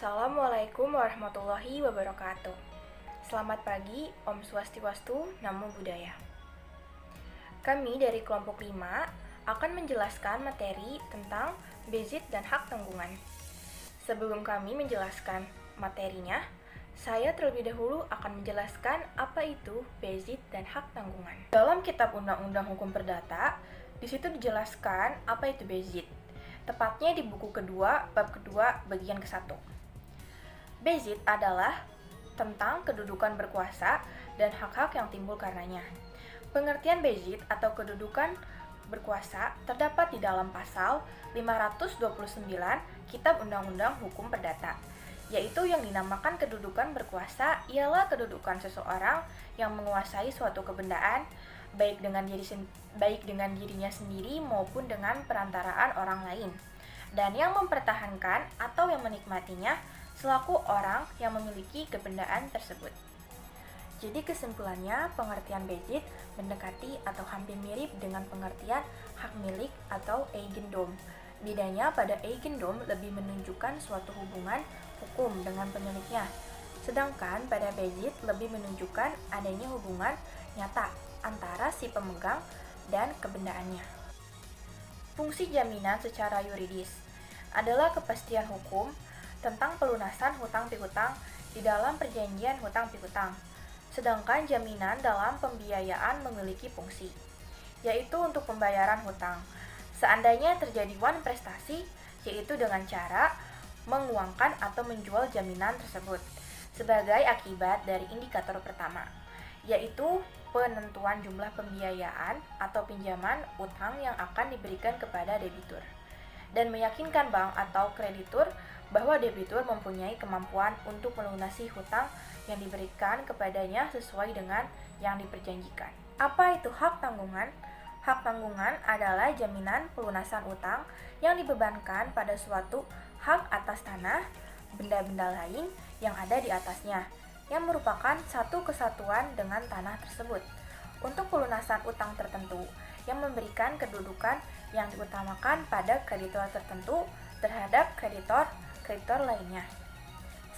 Assalamualaikum warahmatullahi wabarakatuh. Selamat pagi, Om Swastiwastu, Namo Buddhaya. Kami dari kelompok 5 akan menjelaskan materi tentang bezit dan hak tanggungan. Sebelum kami menjelaskan materinya, saya terlebih dahulu akan menjelaskan apa itu bezit dan hak tanggungan. Dalam Kitab Undang-Undang Hukum Perdata, di situ dijelaskan apa itu bezit. Tepatnya di buku kedua, bab kedua, bagian ke-1. Bezit adalah tentang kedudukan berkuasa dan hak-hak yang timbul karenanya. Pengertian bezit atau kedudukan berkuasa terdapat di dalam pasal 529 Kitab Undang-Undang Hukum Perdata, yaitu yang dinamakan kedudukan berkuasa ialah kedudukan seseorang yang menguasai suatu kebendaan baik dengan dirinya sendiri maupun dengan perantaraan orang lain, dan yang mempertahankan atau yang menikmatinya selaku orang yang memiliki kebendaan tersebut. Jadi kesimpulannya, pengertian bezit mendekati atau hampir mirip dengan pengertian hak milik atau eigendom. Bedanya pada eigendom lebih menunjukkan suatu hubungan hukum dengan pemiliknya, sedangkan pada bezit lebih menunjukkan adanya hubungan nyata antara si pemegang dan kebendaannya. Fungsi jaminan secara yuridis adalah kepastian hukum tentang pelunasan hutang piutang di dalam perjanjian hutang piutang. Sedangkan jaminan dalam pembiayaan memiliki fungsi, yaitu untuk pembayaran hutang. Seandainya terjadi wan prestasi, yaitu dengan cara menguangkan atau menjual jaminan tersebut sebagai akibat dari indikator pertama, yaitu penentuan jumlah pembiayaan atau pinjaman utang yang akan diberikan kepada debitur, dan meyakinkan bank atau kreditur bahwa debitur mempunyai kemampuan untuk melunasi hutang yang diberikan kepadanya sesuai dengan yang diperjanjikan. Apa itu hak tanggungan? Hak tanggungan adalah jaminan pelunasan utang yang dibebankan pada suatu hak atas tanah, benda-benda lain yang ada di atasnya, yang merupakan satu kesatuan dengan tanah tersebut, untuk pelunasan utang tertentu yang memberikan kedudukan yang diutamakan pada kreditor tertentu terhadap kreditor lainnya.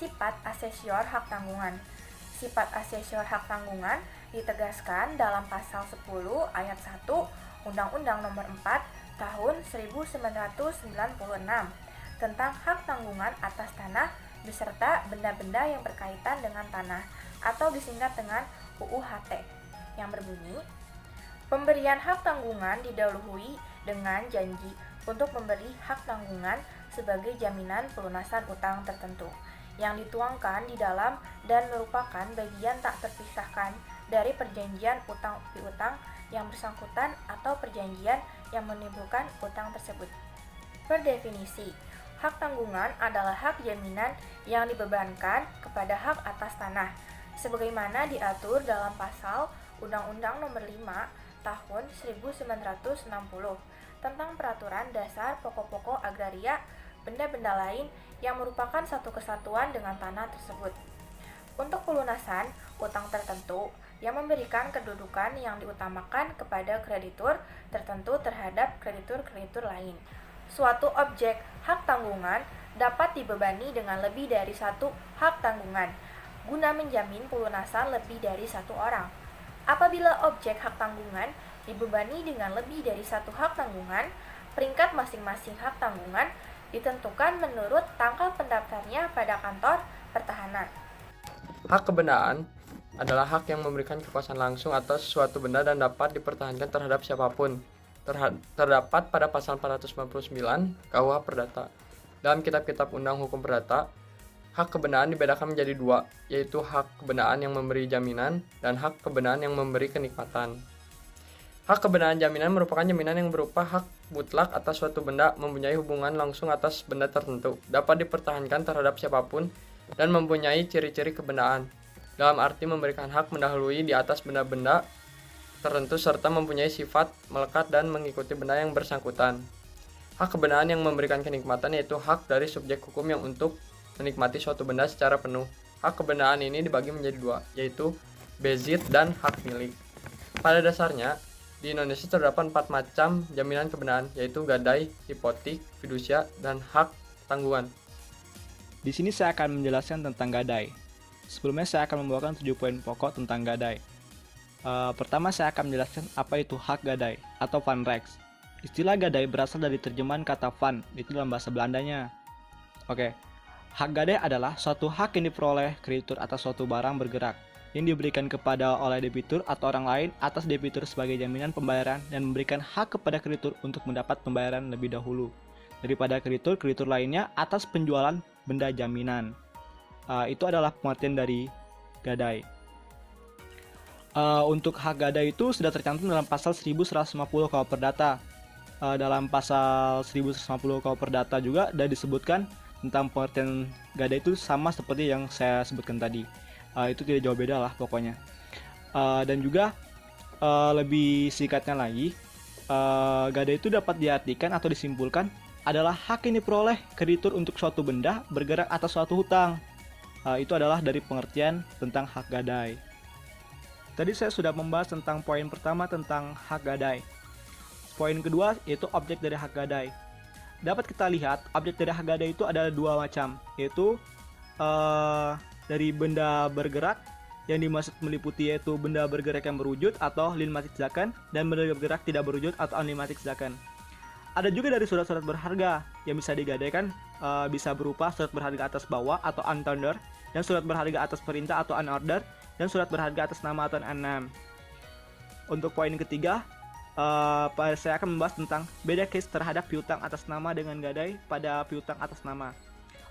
Sifat asesior hak tanggungan. Sifat asesior hak tanggungan ditegaskan dalam pasal 10 ayat 1 Undang-Undang Nomor 4 Tahun 1996 tentang hak tanggungan atas tanah beserta benda-benda yang berkaitan dengan tanah, atau disingkat dengan UUHT, yang berbunyi, pemberian hak tanggungan didahului dengan janji untuk memberi hak tanggungan sebagai jaminan pelunasan utang tertentu yang dituangkan di dalam dan merupakan bagian tak terpisahkan dari perjanjian utang piutang yang bersangkutan atau perjanjian yang menimbulkan utang tersebut. Per definisi, hak tanggungan adalah hak jaminan yang dibebankan kepada hak atas tanah, sebagaimana diatur dalam pasal Undang-Undang Nomor 5 Tahun 1960 tentang Peraturan Dasar Pokok-pokok Agraria, benda-benda lain yang merupakan satu kesatuan dengan tanah tersebut, untuk pelunasan utang tertentu yang memberikan kedudukan yang diutamakan kepada kreditur tertentu terhadap kreditur-kreditur lain. Suatu objek hak tanggungan dapat dibebani dengan lebih dari satu hak tanggungan guna menjamin pelunasan lebih dari satu orang. Apabila objek hak tanggungan dibebani dengan lebih dari satu hak tanggungan, peringkat masing-masing hak tanggungan ditentukan menurut tanggal pendaftarnya pada kantor pertahanan. Hak kebendaan adalah hak yang memberikan kekuasaan langsung atas suatu benda dan dapat dipertahankan terhadap siapapun. Terdapat pada pasal 499 KUH Perdata. Dalam kitab-kitab Undang Hukum Perdata, hak kebendaan dibedakan menjadi dua, yaitu hak kebendaan yang memberi jaminan dan hak kebendaan yang memberi kenikmatan. Hak kebendaan jaminan merupakan jaminan yang berupa hak mutlak atas suatu benda, mempunyai hubungan langsung atas benda tertentu, dapat dipertahankan terhadap siapapun, dan mempunyai ciri-ciri kebendaan, dalam arti memberikan hak mendahului di atas benda-benda tertentu serta mempunyai sifat melekat dan mengikuti benda yang bersangkutan. Hak kebendaan yang memberikan kenikmatan yaitu hak dari subjek hukum yang untuk menikmati suatu benda secara penuh. Hak kebendaan ini dibagi menjadi dua, yaitu bezit dan hak milik. Pada dasarnya, di Indonesia terdapat 4 macam jaminan kebendaan, yaitu gadai, hipotek, fidusia, dan hak tanggungan. Di sini saya akan menjelaskan tentang gadai. Sebelumnya saya akan membawakan 7 poin pokok tentang gadai. Pertama saya akan menjelaskan apa itu hak gadai atau Vanrecht. Istilah gadai berasal dari terjemahan kata van, itu dalam bahasa Belandanya. Oke, hak gadai adalah suatu hak yang diperoleh kreditur atas suatu barang bergerak yang diberikan kepada oleh debitur atau orang lain atas debitur sebagai jaminan pembayaran dan memberikan hak kepada kreditur untuk mendapat pembayaran lebih dahulu daripada kreditur lainnya atas penjualan benda jaminan. Itu adalah pengertian dari gadai. Untuk hak gadai itu sudah tercantum dalam pasal 1150 KUH Perdata. Dalam pasal 1150 KUH Perdata juga sudah disebutkan tentang pengertian gadai itu sama seperti yang saya sebutkan tadi. Itu tidak jauh beda lah pokoknya. Dan juga lebih singkatnya lagi, gadai itu dapat diartikan atau disimpulkan adalah hak yang diperoleh kreditur untuk suatu benda bergerak atas suatu hutang. Itu adalah dari pengertian tentang hak gadai. Tadi saya sudah membahas tentang poin pertama tentang hak gadai. Poin kedua yaitu objek dari hak gadai. Dapat kita lihat objek dari hak gadai itu ada dua macam, yaitu dari benda bergerak yang dimaksud meliputi yaitu benda bergerak yang berwujud atau linmatic zakan dan benda bergerak tidak berwujud atau unlinmatic zakan. Ada juga dari surat-surat berharga yang bisa digadaikan, bisa berupa surat berharga atas bawah atau untender dan surat berharga atas perintah atau unorder dan surat berharga atas nama atau N6. Untuk poin ketiga, saya akan membahas tentang beda case terhadap piutang atas nama dengan gadai pada piutang atas nama.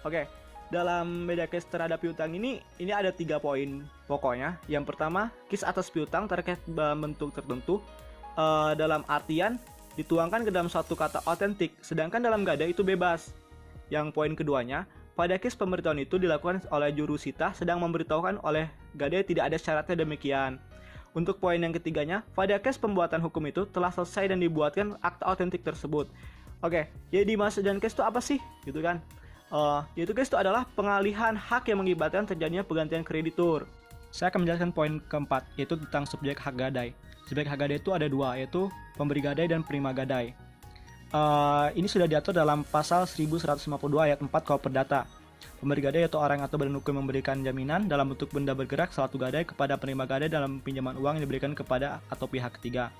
Oke, dalam beda case terhadap piutang ini ada 3 poin pokoknya. Yang pertama, case atas piutang terkait bentuk tertentu dalam artian dituangkan ke dalam suatu kata otentik, sedangkan dalam gadai itu bebas. Yang poin keduanya, pada case pemberitahuan itu dilakukan oleh jurusita sedang memberitahukan oleh gadai tidak ada syaratnya demikian. Untuk poin yang ketiganya, pada case pembuatan hukum itu telah selesai dan dibuatkan akta otentik tersebut. Oke, jadi dimaksud dan case itu apa sih? Gitu kan? Yaitu case itu adalah pengalihan hak yang mengakibatkan terjadinya pergantian kreditur. Saya akan menjelaskan poin keempat, yaitu tentang subjek hak gadai. Subjek hak gadai itu ada 2, yaitu pemberi gadai dan penerima gadai. Ini sudah diatur dalam pasal 1152 ayat 4 KUH Perdata. Pemberi gadai atau orang atau badan hukum yang memberikan jaminan dalam bentuk benda bergerak suatu gadai kepada penerima gadai dalam pinjaman uang yang diberikan kepada atau pihak ketiga.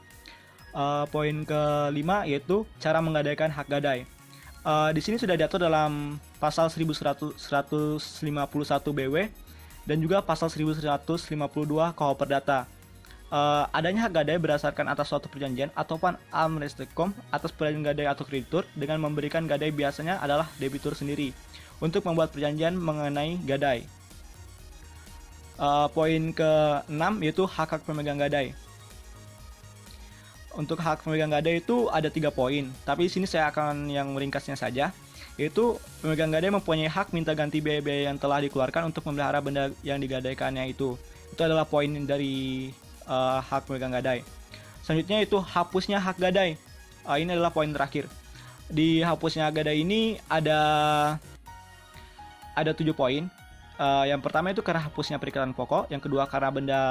Poin kelima yaitu cara menggadaikan hak gadai. Di sini sudah diatur dalam pasal 1151 BW dan juga pasal 1152 KUH Perdata. Adanya hak gadai berdasarkan atas suatu perjanjian ataupun amnestikum atas perjanjian gadai atau kreditur dengan memberikan gadai biasanya adalah debitur sendiri untuk membuat perjanjian mengenai gadai. Poin ke-6 yaitu hak-hak pemegang gadai. Untuk hak pemegang gadai itu ada 3 poin, tapi di sini saya akan yang meringkasnya saja, yaitu pemegang gadai mempunyai hak minta ganti biaya-biaya yang telah dikeluarkan untuk memelihara benda yang digadaikannya itu. Itu adalah poin dari hak pemegang gadai. Selanjutnya itu hapusnya hak gadai. Ini adalah poin terakhir. Di hapusnya hak gadai ini ada 7 poin. Yang pertama itu karena hapusnya perikatan pokok, yang kedua karena benda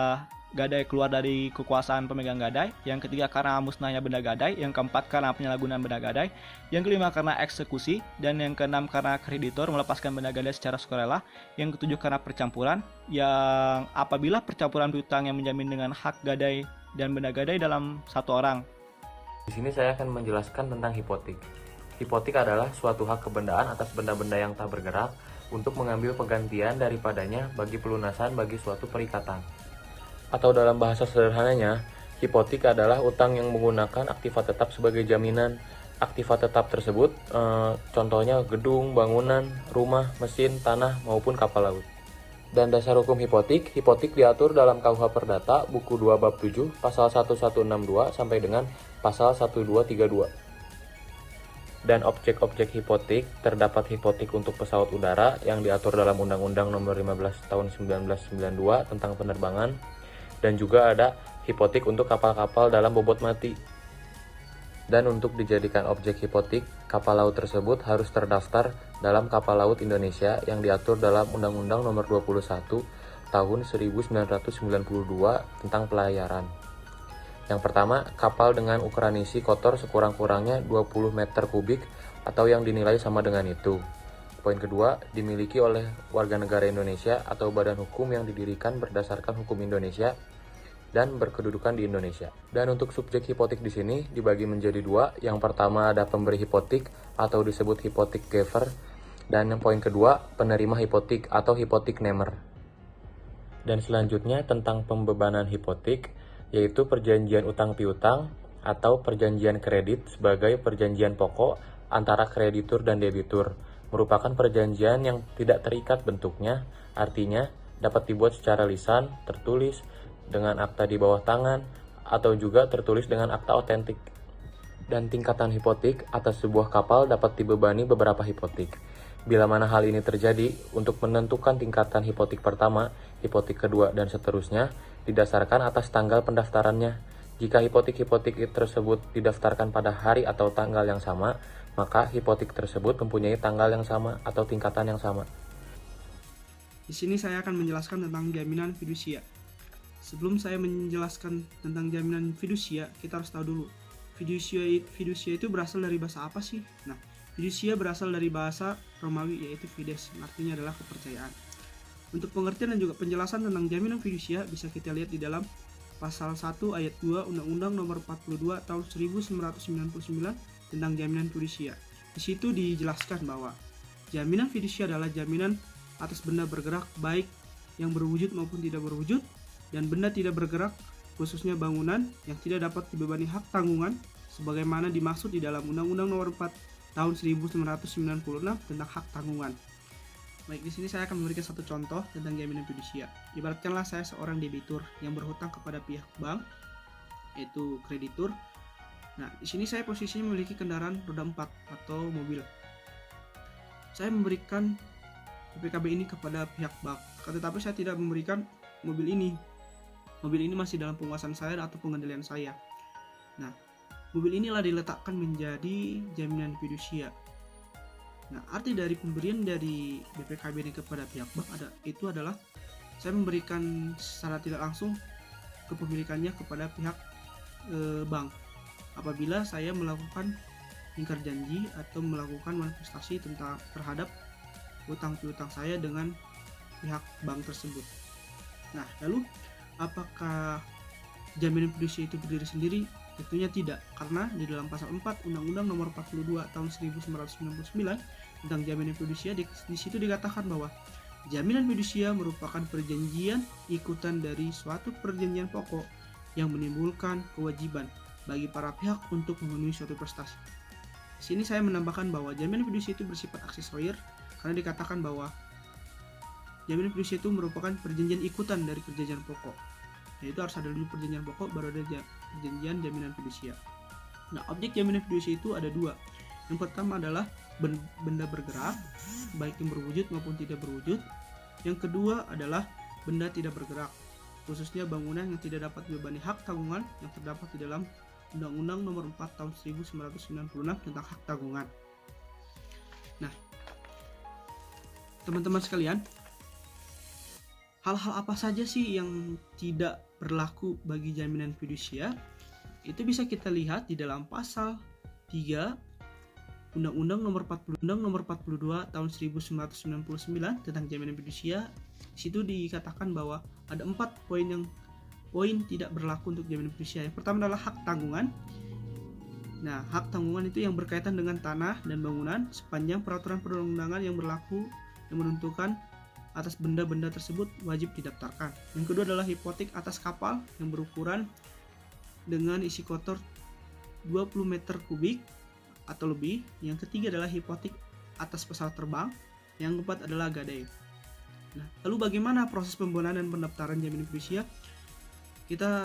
gadai keluar dari kekuasaan pemegang gadai, yang ketiga karena musnahnya benda gadai, yang keempat karena penyalahgunaan benda gadai, yang kelima karena eksekusi, dan yang keenam karena kreditor melepaskan benda gadai secara sukarela, yang ketujuh karena percampuran, yang apabila percampuran piutang yang menjamin dengan hak gadai dan benda gadai dalam satu orang. Di sini saya akan menjelaskan tentang hipotek. Hipotek adalah suatu hak kebendaan atas benda-benda yang tak bergerak untuk mengambil penggantian daripadanya bagi pelunasan bagi suatu perikatan. Atau dalam bahasa sederhananya, hipotek adalah utang yang menggunakan aktiva tetap sebagai jaminan. Aktiva tetap tersebut contohnya gedung, bangunan, rumah, mesin, tanah, maupun kapal laut. Dan dasar hukum hipotek diatur dalam KUH Perdata buku 2 bab 7 pasal 1162 sampai dengan pasal 1232. Dan objek-objek hipotek terdapat hipotek untuk pesawat udara yang diatur dalam Undang-Undang Nomor 15 Tahun 1992 tentang penerbangan, dan juga ada hipotek untuk kapal-kapal dalam bobot mati. Dan untuk dijadikan objek hipotek, kapal laut tersebut harus terdaftar dalam Kapal Laut Indonesia yang diatur dalam Undang-Undang Nomor 21 Tahun 1992 tentang pelayaran. Yang pertama, kapal dengan ukuran isi kotor sekurang-kurangnya 20 meter kubik atau yang dinilai sama dengan itu. Poin kedua, dimiliki oleh warga negara Indonesia atau badan hukum yang didirikan berdasarkan hukum Indonesia dan berkedudukan di Indonesia. Dan untuk subjek hipotek di sini dibagi menjadi dua. Yang pertama ada pemberi hipotek atau disebut hipotek giver, dan yang poin kedua penerima hipotek atau hipotek namer. Dan selanjutnya tentang pembebanan hipotek, yaitu perjanjian utang piutang atau perjanjian kredit sebagai perjanjian pokok antara kreditur dan debitur. Merupakan perjanjian yang tidak terikat bentuknya, artinya dapat dibuat secara lisan, tertulis, dengan akta di bawah tangan, atau juga tertulis dengan akta otentik. Dan tingkatan hipotek atas sebuah kapal dapat dibebani beberapa hipotek. Bila mana hal ini terjadi, untuk menentukan tingkatan hipotek pertama, hipotek kedua, dan seterusnya, didasarkan atas tanggal pendaftarannya. Jika hipotek-hipotek tersebut didaftarkan pada hari atau tanggal yang sama, maka hipotek tersebut mempunyai tanggal yang sama atau tingkatan yang sama. Di sini saya akan menjelaskan tentang jaminan fidusia. Sebelum saya menjelaskan tentang jaminan fidusia, kita harus tahu dulu fidusia itu berasal dari bahasa apa sih? Nah, fidusia berasal dari bahasa Romawi yaitu fides, artinya adalah kepercayaan. Untuk pengertian dan juga penjelasan tentang jaminan fidusia bisa kita lihat di dalam pasal 1 ayat 2 Undang-Undang Nomor 42 Tahun 1999 tentang jaminan fidusia. Di situ dijelaskan bahwa jaminan fidusia adalah jaminan atas benda bergerak baik yang berwujud maupun tidak berwujud, dan benda tidak bergerak khususnya bangunan yang tidak dapat dibebani hak tanggungan sebagaimana dimaksud di dalam Undang-Undang Nomor 4 Tahun 1996 tentang hak tanggungan. Baik, di sini saya akan memberikan satu contoh tentang jaminan fidusia. Ibaratkanlah saya seorang debitur yang berhutang kepada pihak bank, yaitu kreditur. Nah, di sini saya posisinya memiliki kendaraan roda 4 atau mobil. Saya memberikan PPKB ini kepada pihak bank, tetapi saya tidak memberikan mobil ini. Mobil ini masih dalam penguasaan saya atau pengendalian saya. Nah, mobil inilah diletakkan menjadi jaminan fidusia. Nah, arti dari pemberian dari BPKB ini kepada pihak bank itu adalah saya memberikan secara tidak langsung kepemilikannya kepada pihak bank. Apabila saya melakukan ingkar janji atau melakukan manifestasi terhadap utang piutang saya dengan pihak bank tersebut. Nah, lalu apakah jaminan fidusia itu berdiri sendiri? Tentunya tidak, karena di dalam pasal 4 Undang-Undang Nomor 42 Tahun 1999 tentang jaminan fidusia di situ dikatakan bahwa jaminan fidusia merupakan perjanjian ikutan dari suatu perjanjian pokok yang menimbulkan kewajiban bagi para pihak untuk memenuhi suatu prestasi. Di sini saya menambahkan bahwa jaminan fidusia itu bersifat aksesorir karena dikatakan bahwa jaminan fidusia itu merupakan perjanjian ikutan dari perjanjian pokok. Yaitu harus ada dulu perjanjian pokok baru ada perjanjian jaminan fidusia. Nah, objek jaminan fidusia itu ada dua. Yang pertama adalah benda bergerak, baik yang berwujud maupun tidak berwujud. Yang kedua adalah benda tidak bergerak, khususnya bangunan yang tidak dapat dibebani hak tanggungan yang terdapat di dalam Undang-Undang Nomor 4 Tahun 1996 tentang hak tanggungan. Nah, teman-teman sekalian, hal-hal apa saja sih yang tidak berlaku bagi jaminan fidusia? Itu bisa kita lihat di dalam pasal 3 Undang-Undang Nomor 42 Tahun 1999 tentang jaminan fidusia. Di situ dikatakan bahwa ada 4 poin tidak berlaku untuk jaminan fidusia. Yang pertama adalah hak tanggungan. Nah, hak tanggungan itu yang berkaitan dengan tanah dan bangunan sepanjang peraturan perundang-undangan yang berlaku yang menentukan atas benda-benda tersebut wajib didaftarkan. Yang kedua adalah hipotek atas kapal yang berukuran dengan isi kotor 20 meter kubik atau lebih. Yang ketiga adalah hipotek atas pesawat terbang. Yang keempat adalah gadai. Nah, lalu bagaimana proses pembuatan dan pendaftaran jaminan fidusia? Kita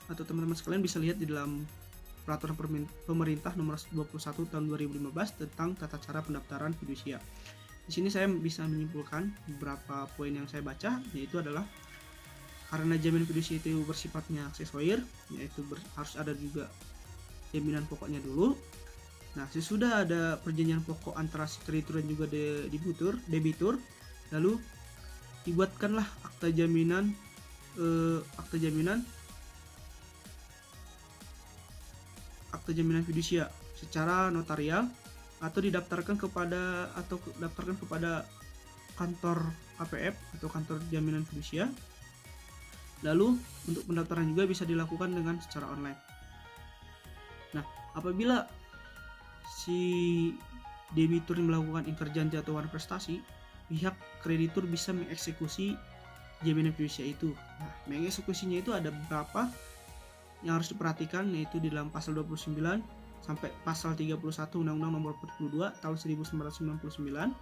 atau teman-teman sekalian bisa lihat di dalam peraturan pemerintah nomor 21 tahun 2015 tentang tata cara pendaftaran fidusia. Di sini saya bisa menyimpulkan beberapa poin yang saya baca, yaitu adalah karena jaminan fidusia itu bersifatnya aksesorir, yaitu harus ada juga jaminan pokoknya dulu. Nah, sesudah ada perjanjian pokok antara si kreditur dan juga debitur, lalu dibuatkanlah akta jaminan fidusia secara notarial atau daftarkan kepada kantor KPF atau kantor jaminan fidusia. Lalu untuk pendaftaran juga bisa dilakukan dengan secara online. Nah, apabila si debitur melakukan ingkar janji atau waran prestasi, pihak kreditur bisa mengeksekusi jaminan fidusia itu. Nah, mengeksekusinya itu ada beberapa yang harus diperhatikan, yaitu di dalam pasal 29 sampai pasal 31 Undang-Undang Nomor 42 tahun 1999.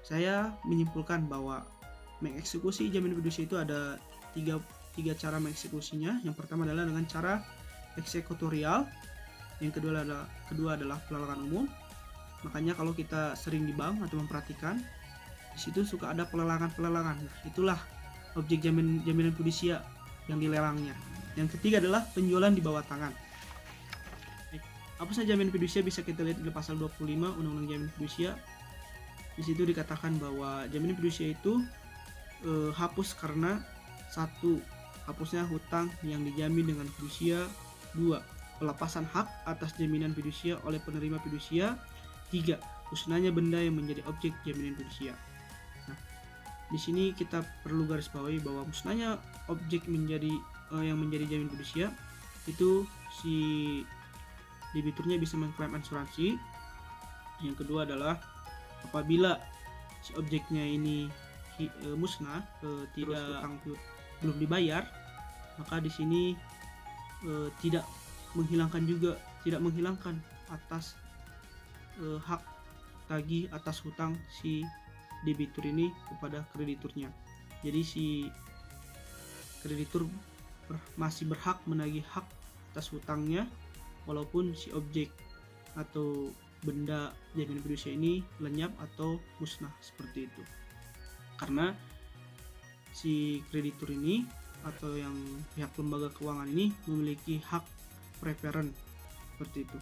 Saya menyimpulkan bahwa mengeksekusi jaminan fidusia itu ada tiga cara mengeksekusinya. Yang pertama adalah dengan cara eksekutorial, yang kedua adalah pelelangan umum. Makanya kalau kita sering di bank atau memperhatikan, di situ suka ada pelelangan. Nah, itulah objek jaminan fidusia yang dilelangnya. Yang ketiga adalah penjualan di bawah tangan. Apa saja jaminan fidusia bisa kita lihat di pasal 25 Undang-Undang Jaminan Fidusia. Di situ dikatakan bahwa jaminan fidusia itu hapus karena 1. Hapusnya hutang yang dijamin dengan fidusia. 2. Pelepasan hak atas jaminan fidusia oleh penerima fidusia. 3. Musnahnya benda yang menjadi objek jaminan fidusia. Nah, di sini kita perlu garis bawahi bahwa musnahnya objek yang menjadi jaminan fidusia itu si debiturnya bisa mengklaim asuransi. Yang kedua adalah apabila si objeknya ini musnah, tidak hutang belum dibayar, maka di sini tidak menghilangkan atas hak tagih atas hutang si debitur ini kepada krediturnya. Jadi si kreditur masih berhak menagih hak atas hutangnya walaupun si objek atau benda jaminan fidusia ini lenyap atau musnah, seperti itu. Karena si kreditur ini atau yang pihak lembaga keuangan ini memiliki hak preferen, seperti itu.